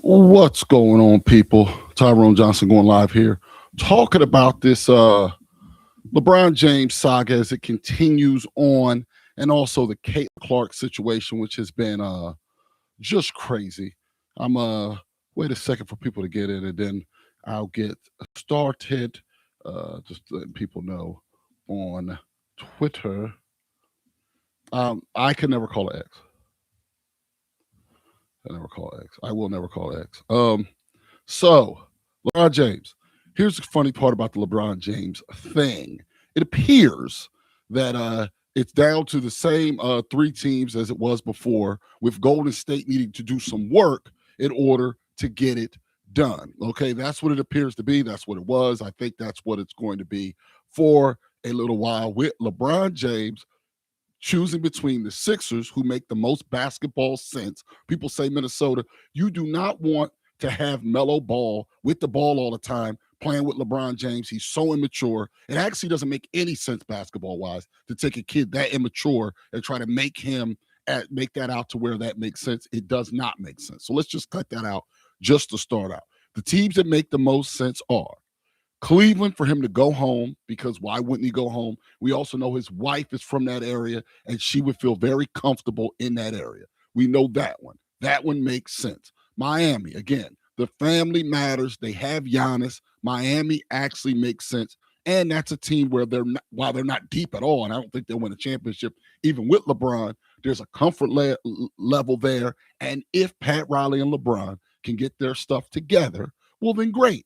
What's going on, people? Tyrone Johnson going live here, talking about this LeBron James saga as it continues on, and also the Kate Clark situation, which has been just crazy. I'm wait a second for people to get in, and then I'll get started. Just letting people know on Twitter. I can never call it X. I never call X. I will never call X. So LeBron James. Here's the funny part about the LeBron James thing. It appears that it's down to the same three teams as it was before, with Golden State needing to do some work in order to get it done. Okay, that's what it appears to be. That's what it was. I think that's what it's going to be for a little while, with LeBron James choosing between the Sixers, who make the most basketball sense. People say Minnesota. You do not want to have Melo Ball with the ball all the time, playing with LeBron James. He's so immature. It actually doesn't make any sense basketball-wise to take a kid that immature and try to make that out to where that makes sense. It does not make sense. So let's just cut that out just to start out. The teams that make the most sense are Cleveland, for him to go home, because why wouldn't he go home? We also know his wife is from that area, and she would feel very comfortable in that area. We know that one. That one makes sense. Miami, again, the family matters. They have Giannis. Miami actually makes sense. And that's a team where while they're not deep at all, and I don't think they'll win a championship, even with LeBron, there's a comfort level there. And if Pat Riley and LeBron can get their stuff together, well, then great.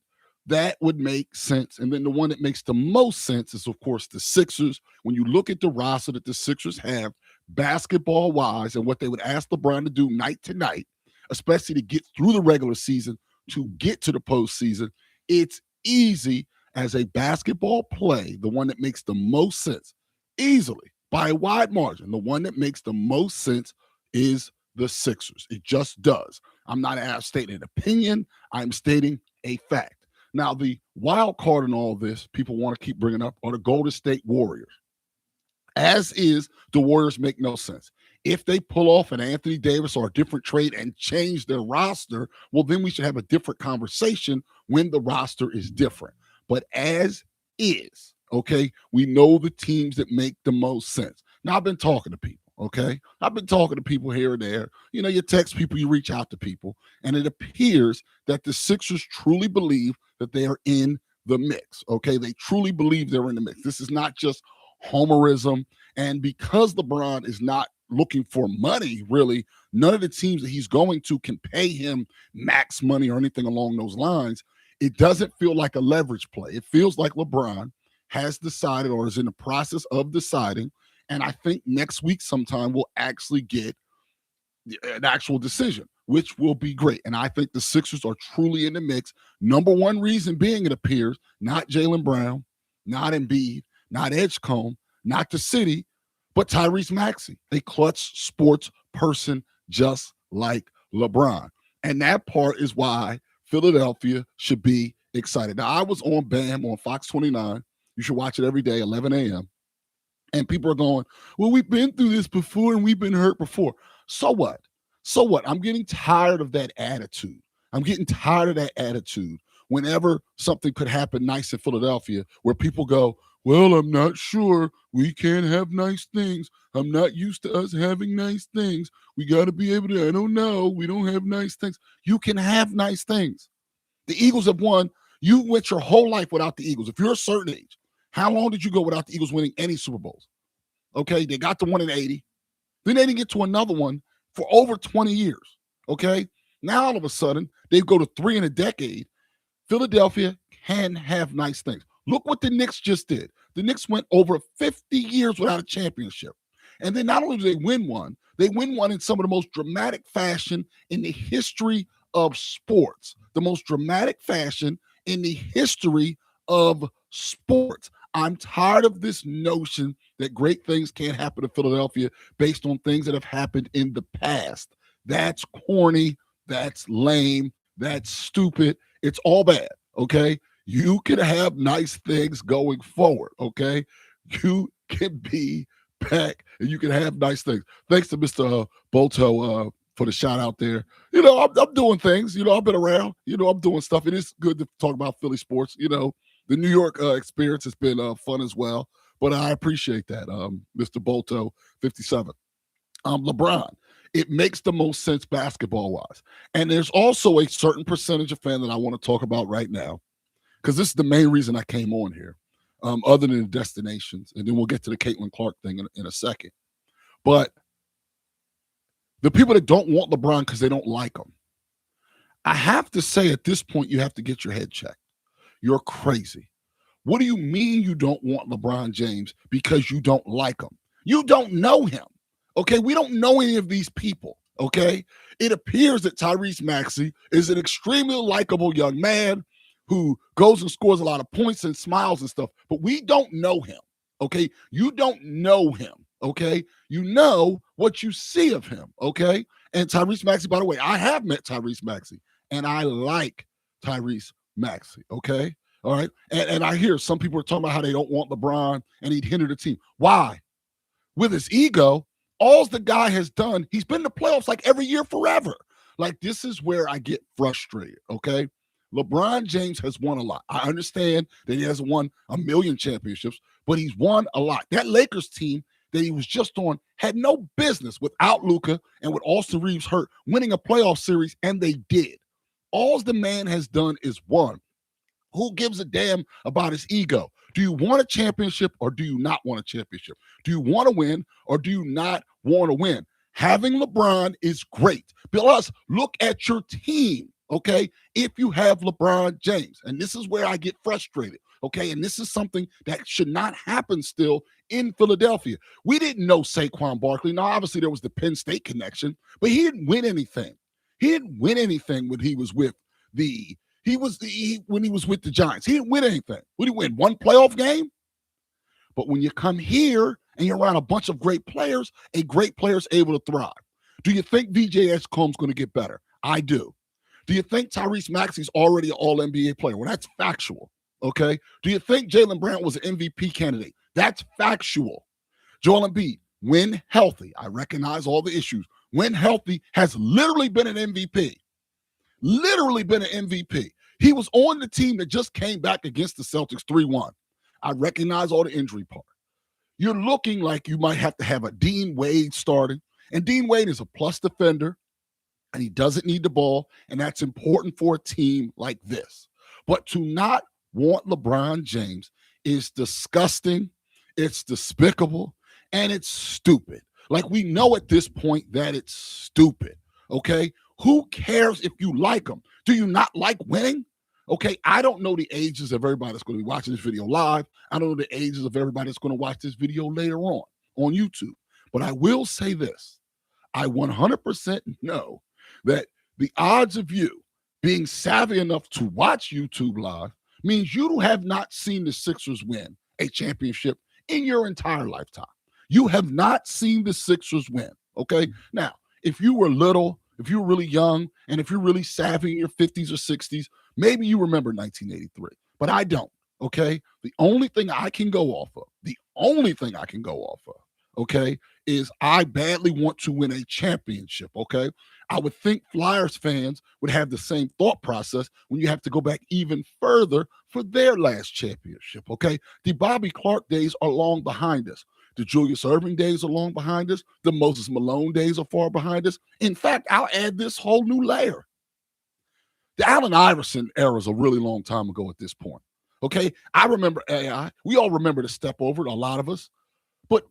That would make sense. And then the one that makes the most sense is, of course, the Sixers. When you look at the roster that the Sixers have, basketball-wise, and what they would ask LeBron to do night to night, especially to get through the regular season, to get to the postseason, it's easy as a basketball play, the one that makes the most sense, easily, by a wide margin, the one that makes the most sense is the Sixers. It just does. I'm not stating an opinion. I'm stating a fact. Now, the wild card in all this, people want to keep bringing up, are the Golden State Warriors. As is, the Warriors make no sense. If they pull off an Anthony Davis or a different trade and change their roster, well, then we should have a different conversation when the roster is different. But as is, okay, we know the teams that make the most sense. Now, I've been talking to people. Okay, I've been talking to people here and there. You know, you text people, you reach out to people, and it appears that the Sixers truly believe that they are in the mix. Okay, they truly believe they're in the mix. This is not just homerism. And because LeBron is not looking for money, really, none of the teams that he's going to can pay him max money or anything along those lines. It doesn't feel like a leverage play. It feels like LeBron has decided, or is in the process of deciding. And I think next week sometime we'll actually get an actual decision, which will be great. And I think the Sixers are truly in the mix. Number one reason being, it appears, not Jaylen Brown, not Embiid, not Edgecombe, not the city, but Tyrese Maxey, a clutch sports person just like LeBron. And that part is why Philadelphia should be excited. Now, I was on BAM on Fox 29. You should watch it every day, 11 a.m. And people are going, well, we've been through this before and we've been hurt before. So what? So what? I'm getting tired of that attitude. I'm getting tired of that attitude whenever something could happen nice in Philadelphia where people go, well, I'm not sure. We can't have nice things. I'm not used to us having nice things. We got to be able to, I don't know. We don't have nice things. You can have nice things. The Eagles have won. You went your whole life without the Eagles. If you're a certain age, how long did you go without the Eagles winning any Super Bowls? Okay, they got the one in 80. Then they didn't get to another one for over 20 years. Okay, now all of a sudden, they go to 3 in a decade. Philadelphia can have nice things. Look what the Knicks just did. The Knicks went over 50 years without a championship. And then not only do they win one in some of the most dramatic fashion in the history of sports. The most dramatic fashion in the history of sports. I'm tired of this notion that great things can't happen to Philadelphia based on things that have happened in the past. That's corny. That's lame. That's stupid. It's all bad, okay? You can have nice things going forward, okay? You can be back and you can have nice things. Thanks to Mr. Bolto for the shout out there. I'm doing things. I've been around. I'm doing stuff. It is good to talk about Philly sports. The New York experience has been fun as well. But I appreciate that, Mr. Bolto, 57. LeBron, it makes the most sense basketball-wise. And there's also a certain percentage of fan that I want to talk about right now, because this is the main reason I came on here, other than the destinations. And then we'll get to the Caitlin Clark thing in a second. But the people that don't want LeBron because they don't like him, I have to say at this point, you have to get your head checked. You're crazy. What do you mean you don't want LeBron James because you don't like him? You don't know him. Okay, we don't know any of these people. Okay, it appears that Tyrese Maxey is an extremely likable young man who goes and scores a lot of points and smiles and stuff, but we don't know him. Okay, you don't know him. Okay, you know what you see of him. Okay, and Tyrese Maxey, by the way, I have met Tyrese Maxey, and I like Tyrese Maxey. Okay, all right, and I hear some people are talking about how they don't want LeBron and he'd hinder the team. Why? With his ego, all the guy has done, he's been in the playoffs like every year forever. Like, this is where I get frustrated, okay? LeBron James has won a lot. I understand that he hasn't won a million championships, but he's won a lot. That Lakers team that he was just on had no business without Luka and with Austin Reeves hurt winning a playoff series, and they did. All the man has done is won. Who gives a damn about his ego? Do you want a championship or do you not want a championship? Do you want to win or do you not want to win? Having LeBron is great. Plus, look at your team, okay? If you have LeBron James, and this is where I get frustrated, okay? And this is something that should not happen still in Philadelphia. We didn't know Saquon Barkley. Now, obviously, there was the Penn State connection, but he didn't win anything. He didn't win anything when he was with when he was with the Giants. He didn't win anything. What did he win? One playoff game? But when you come here and you're around a bunch of great players, a great player is able to thrive. Do you think VJ Edgecombe's going to get better? I do. Do you think Tyrese Maxey's already an all-NBA player? Well, that's factual, okay? Do you think Jaylen Brown was an MVP candidate? That's factual. Joel Embiid, when healthy, I recognize all the issues. When healthy, has literally been an MVP. Literally been an MVP. He was on the team that just came back against the Celtics 3-1. I recognize all the injury part. You're looking like you might have to have a Dean Wade starting, and Dean Wade is a plus defender, and he doesn't need the ball, and that's important for a team like this. But to not want LeBron James is disgusting, it's despicable, and it's stupid. Like, we know at this point that it's stupid, okay? Who cares if you like him? Do you not like winning? Okay, I don't know the ages of everybody that's going to be watching this video live. I don't know the ages of everybody that's going to watch this video later on YouTube. But I will say this. I 100% know that the odds of you being savvy enough to watch YouTube live means you have not seen the Sixers win a championship in your entire lifetime. You have not seen the Sixers win, okay? Now, if you were little, if you were really young, and if you're really savvy in your 50s or 60s, maybe you remember 1983, but I don't, okay? The only thing I can go off of, okay, is I badly want to win a championship, okay? I would think Flyers fans would have the same thought process when you have to go back even further for their last championship, okay? The Bobby Clark days are long behind us. The Julius Erving days are long behind us. The Moses Malone days are far behind us. In fact, I'll add this whole new layer. The Allen Iverson era is a really long time ago at this point. Okay, I remember AI. We all remember the step over it, a lot of us. But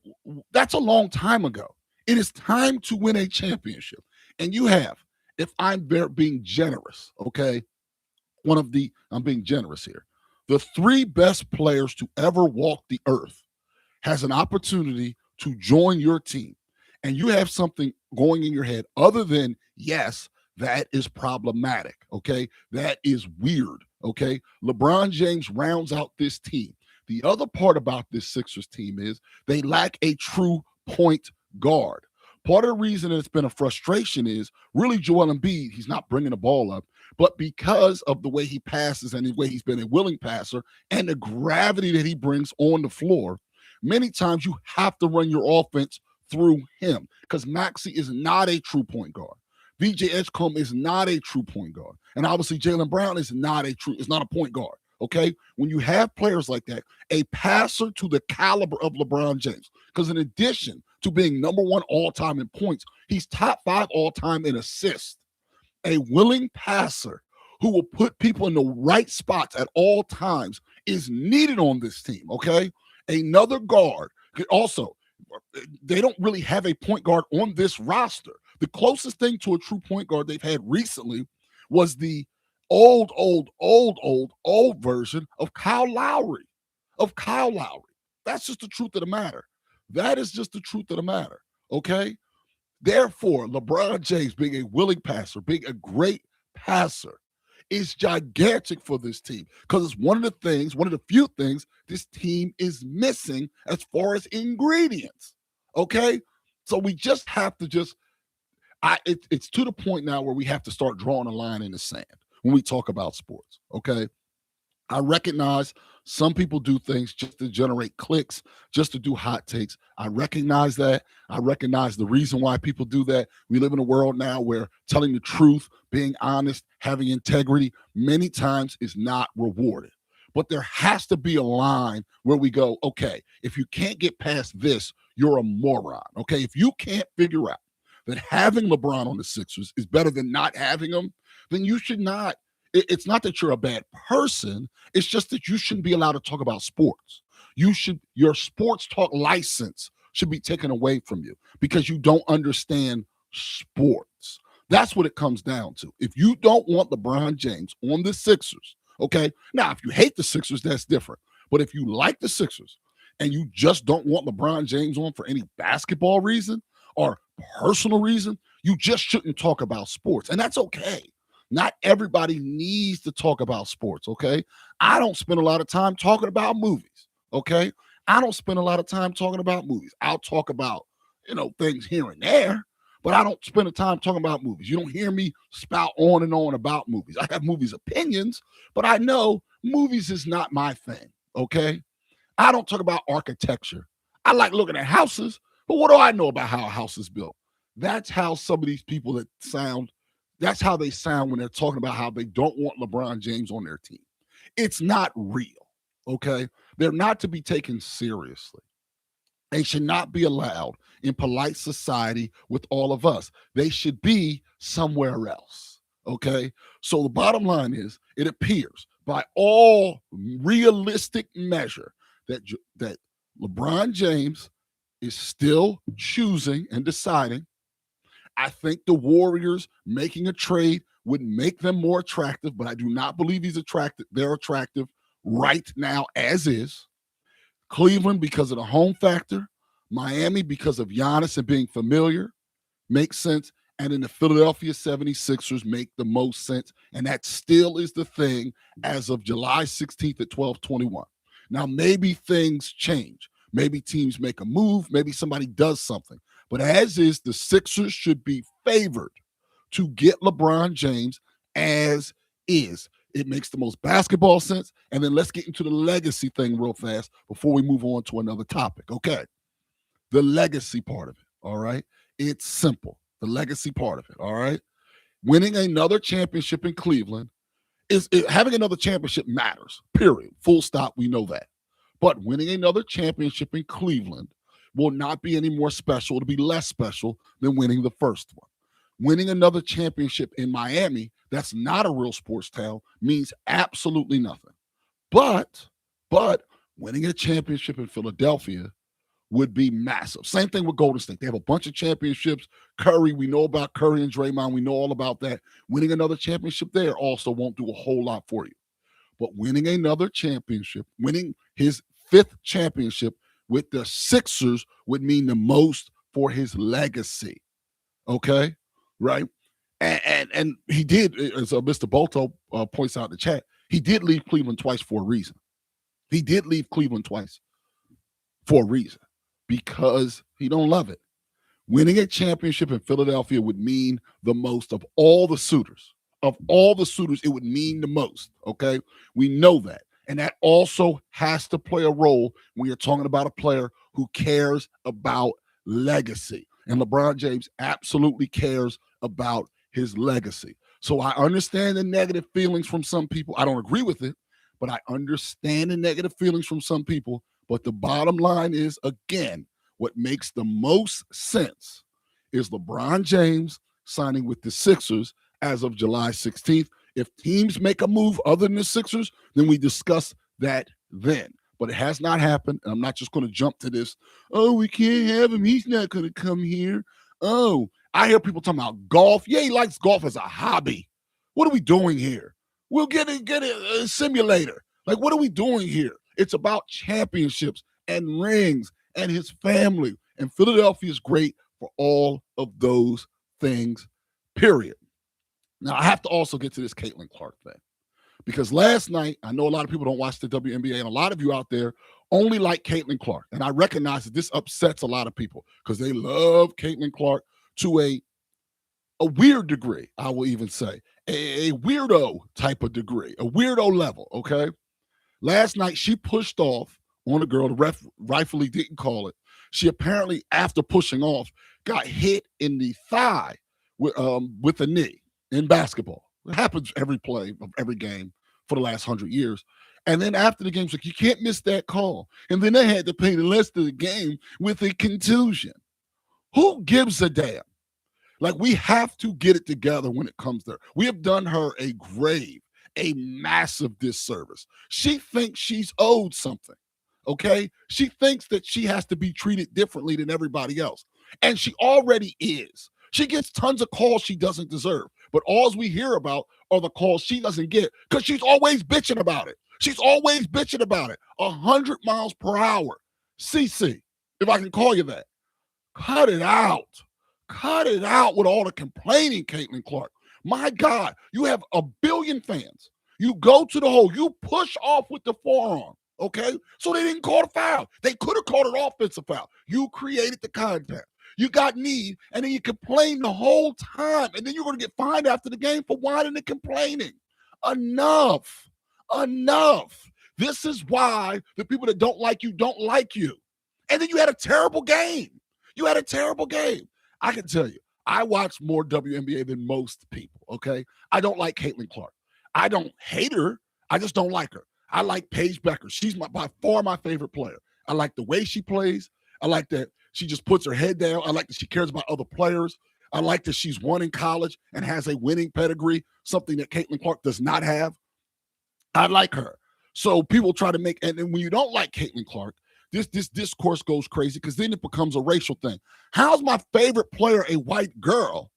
that's a long time ago. It is time to win a championship. And you have, if I'm being generous, okay, I'm being generous here. The three best players to ever walk the earth has an opportunity to join your team, and you have something going in your head other than, yes, that is problematic, okay? That is weird, okay? LeBron James rounds out this team. The other part about this Sixers team is they lack a true point guard. Part of the reason it's been a frustration is really Joel Embiid, he's not bringing the ball up, but because of the way he passes and the way he's been a willing passer and the gravity that he brings on the floor, many times you have to run your offense through him because Maxey is not a true point guard. VJ Edgecombe is not a true point guard. And obviously Jaylen Brown is not a point guard. Okay. When you have players like that, a passer to the caliber of LeBron James, because in addition to being number one all time in points, he's top 5 all time in assists. A willing passer who will put people in the right spots at all times is needed on this team. Okay. Another guard could also, they don't really have a point guard on this roster. The closest thing to a true point guard they've had recently was the old version of Kyle Lowry. That's just the truth of the matter. That is just the truth of the matter. Okay. Therefore, LeBron James being a willing passer, being a great passer, is gigantic for this team because it's one of the few things this team is missing as far as ingredients. Okay. So we just have to it's to the point now where we have to start drawing a line in the sand when we talk about sports. Okay. I recognize some people do things just to generate clicks, just to do hot takes. I recognize that. I recognize the reason why people do that. We live in a world now where telling the truth, being honest, having integrity, many times is not rewarded. But there has to be a line where we go, okay, if you can't get past this, you're a moron. Okay, if you can't figure out that having LeBron on the Sixers is better than not having him, then you should not. It's not that you're a bad person. It's just that you shouldn't be allowed to talk about sports. Your sports talk license should be taken away from you because you don't understand sports. That's what it comes down to. If you don't want LeBron James on the Sixers, okay, now if you hate the Sixers, that's different. But if you like the Sixers and you just don't want LeBron James on for any basketball reason or personal reason, you just shouldn't talk about sports. And that's okay. Not everybody needs to talk about sports, okay? I don't spend a lot of time talking about movies, okay? I don't spend a lot of time talking about movies. I'll talk about, things here and there, but I don't spend the time talking about movies. You don't hear me spout on and on about movies. I have movies opinions, but I know movies is not my thing, okay? I don't talk about architecture. I like looking at houses, but what do I know about how a house is built? That's how some of these people that's how they sound when they're talking about how they don't want LeBron James on their team. It's not real, okay? They're not to be taken seriously. They should not be allowed in polite society with all of us. They should be somewhere else, okay? So the bottom line is, it appears by all realistic measure that LeBron James is still choosing and deciding. I think the Warriors making a trade would make them more attractive, but I do not believe he's attractive. They're attractive right now as is. Cleveland because of the home factor. Miami because of Giannis and being familiar makes sense. And then the Philadelphia 76ers make the most sense. And that still is the thing as of July 16th at 12:21. Now, maybe things change. Maybe teams make a move. Maybe somebody does something. But as is, the Sixers should be favored to get LeBron James as is. It makes the most basketball sense. And then let's get into the legacy thing real fast before we move on to another topic. Okay. The legacy part of it. All right. It's simple. The legacy part of it. All right. Winning another championship in Cleveland having another championship matters, period. Full stop. We know that. But winning another championship in Cleveland will not be any more special. It'll be less special than winning the first one. Winning another championship in Miami, that's not a real sports town, means absolutely nothing. But winning a championship in Philadelphia would be massive. Same thing with Golden State. They have a bunch of championships. Curry, we know about Curry and Draymond. We know all about that. Winning another championship there also won't do a whole lot for you. But winning another championship, winning his 5th championship with the Sixers would mean the most for his legacy. Okay? Right? And he did, as Mr. Bolto points out in the chat, he did leave Cleveland twice for a reason. He did leave Cleveland twice for a reason, because he don't love it. Winning a championship in Philadelphia would mean the most of all the suitors. Of all the suitors, it would mean the most, okay? We know that. And that also has to play a role when you're talking about a player who cares about legacy. And LeBron James absolutely cares about his legacy. So I understand the negative feelings from some people. I don't agree with it, but I understand the negative feelings from some people. But the bottom line is, again, what makes the most sense is LeBron James signing with the Sixers as of July 16th. If teams make a move other than the Sixers, then we discuss that then. But it has not happened, and I'm not just going to jump to this. Oh, we can't have him. He's not going to come here. Oh, I hear people talking about golf. Yeah, he likes golf as a hobby. What are we doing here? We'll get a simulator. Like, what are we doing here? It's about championships and rings and his family. And Philadelphia is great for all of those things, period. Now, I have to also get to this Caitlin Clark thing. Because last night, I know a lot of people don't watch the WNBA, and a lot of you out there only like Caitlin Clark. And I recognize that this upsets a lot of people because they love Caitlin Clark to a weird degree, I will even say. A weirdo type of degree, a weirdo level, okay? Last night, she pushed off on a girl. The ref rightfully didn't call it. She apparently, after pushing off, got hit in the thigh with a knee in basketball. It happens every play of every game for the last 100 years. And then after the game, like, you can't miss that call. And then they had to play the rest of the game with a contusion. Who gives a damn? Like, we have to get it together when it comes there. We have done her a massive disservice. She thinks she's owed something, okay? She thinks that she has to be treated differently than everybody else. And she already is. She gets tons of calls she doesn't deserve. But all we hear about are the calls she doesn't get because she's always bitching about it. She's always bitching about it. 100 miles per hour. CC, if I can call you that. Cut it out. Cut it out with all the complaining, Caitlin Clark. My God, you have 1 billion fans. You go to the hole. You push off with the forearm, okay? So they didn't call the foul. They could have called an offensive foul. You created the contact. You got need, and then you complain the whole time, and then you're going to get fined after the game for whining and complaining. Enough. Enough. This is why the people that don't like you. And then you had a terrible game. You had a terrible game. I can tell you, I watch more WNBA than most people, okay? I don't like Caitlin Clark. I don't hate her. I just don't like her. I like Paige Becker. She's by far my favorite player. I like the way she plays. I like that she just puts her head down. I like that she cares about other players. I like that she's won in college and has a winning pedigree, something that Caitlin Clark does not have. I like her. So people try to make, and then when you don't like Caitlin Clark, this discourse goes crazy because then it becomes a racial thing. How's my favorite player a white girl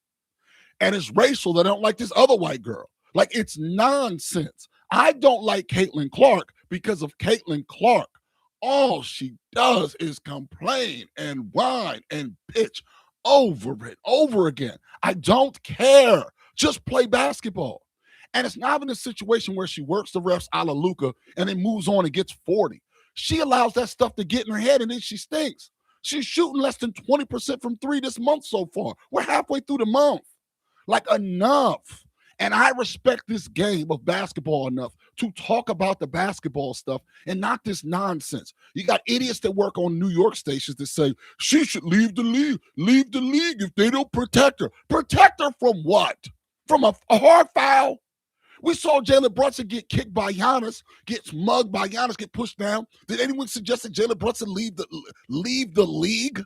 and it's racial that I don't like this other white girl? Like, it's nonsense. I don't like Caitlin Clark because of Caitlin Clark. All she does is complain and whine and bitch over and over again. I don't care. Just play basketball. And it's not in a situation where she works the refs a la Luka and then moves on and gets 40. She allows that stuff to get in her head and then she stinks. She's shooting less than 20% from three this month so far. We're halfway through the month. Like, enough. And I respect this game of basketball enough to talk about the basketball stuff and not this nonsense. You got idiots that work on New York stations that say she should leave the league if they don't protect her. Protect her from what? From a hard foul? We saw Jalen Brunson get kicked by Giannis, get mugged by Giannis, get pushed down. Did anyone suggest that Jalen Brunson leave the league?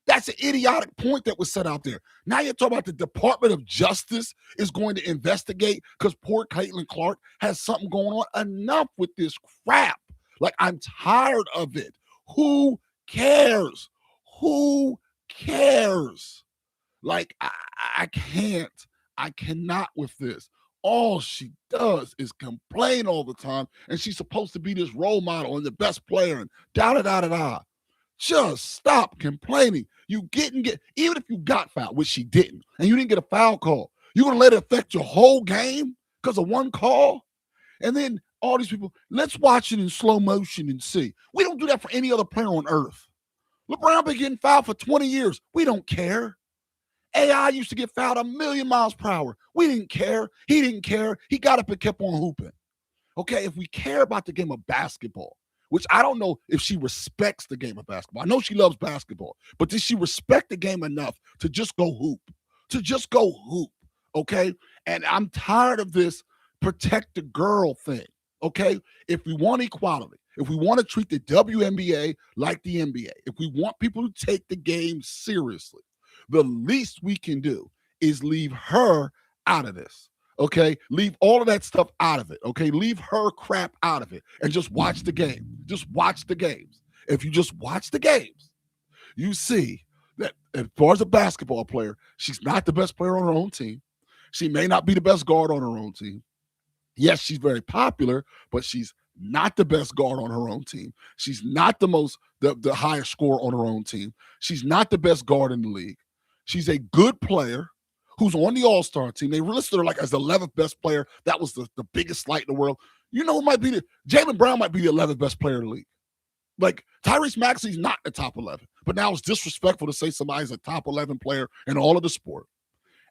That's an idiotic point that was set out there. Now you're talking about the Department of Justice is going to investigate because poor Caitlin Clark has something going on. Enough with this crap. Like, I'm tired of it. Who cares? Who cares? Like, I can't. I cannot with this. All she does is complain all the time, and she's supposed to be this role model and the best player and da-da-da-da-da. Just stop complaining. You didn't get, even if you got fouled, which she didn't, and you didn't get a foul call, you're going to let it affect your whole game because of one call? And then all these people, let's watch it in slow motion and see. We don't do that for any other player on earth. LeBron been getting fouled for 20 years. We don't care. AI used to get fouled 1,000,000 miles per hour. We didn't care. He didn't care. He got up and kept on hooping. Okay, if we care about the game of basketball, which I don't know if she respects the game of basketball. I know she loves basketball, but does she respect the game enough to just go hoop? To just go hoop, Okay. And I'm tired of this protect the girl thing. Okay. If we want equality, if we want to treat the WNBA like the NBA, if we want people to take the game seriously, the least we can do is leave her out of this. Okay. Leave all of that stuff out of it. Okay. Leave her crap out of it and just watch the game. Just watch the games. If you just watch the games, you see that as far as a basketball player, she's not the best player on her own team. She may not be the best guard on her own team. Yes, she's very popular, but she's not the best guard on her own team. She's not the highest scorer on her own team. She's not the best guard in the league. She's a good player who's on the All-Star team. They listed her like as the 11th best player. That was the biggest slight in the world. You know, it might be Jaylen Brown might be the 11th best player in the league. Like Tyrese Maxey's not the top 11, but now it's disrespectful to say somebody's a top 11 player in all of the sport.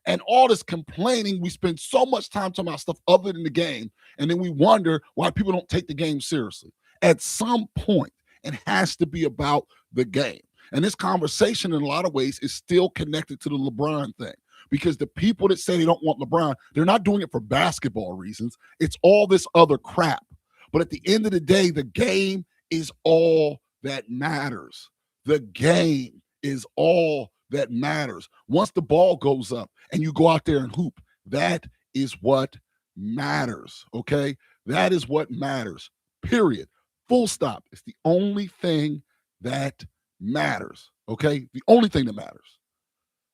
And all this complaining, we spend so much time talking about stuff other than the game, and then we wonder why people don't take the game seriously. At some point, it has to be about the game. And this conversation, in a lot of ways, is still connected to the LeBron thing. Because the people that say they don't want LeBron, they're not doing it for basketball reasons. It's all this other crap. But at the end of the day, the game is all that matters. The game is all that matters. Once the ball goes up and you go out there and hoop, that is what matters, okay? That is what matters, period. Full stop. It's the only thing that matters, okay? The only thing that matters.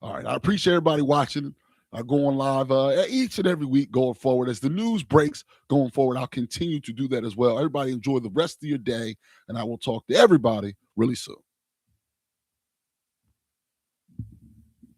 All right, I appreciate everybody watching. Going live each and every week going forward. As the news breaks going forward, I'll continue to do that as well. Everybody enjoy the rest of your day, and I will talk to everybody really soon.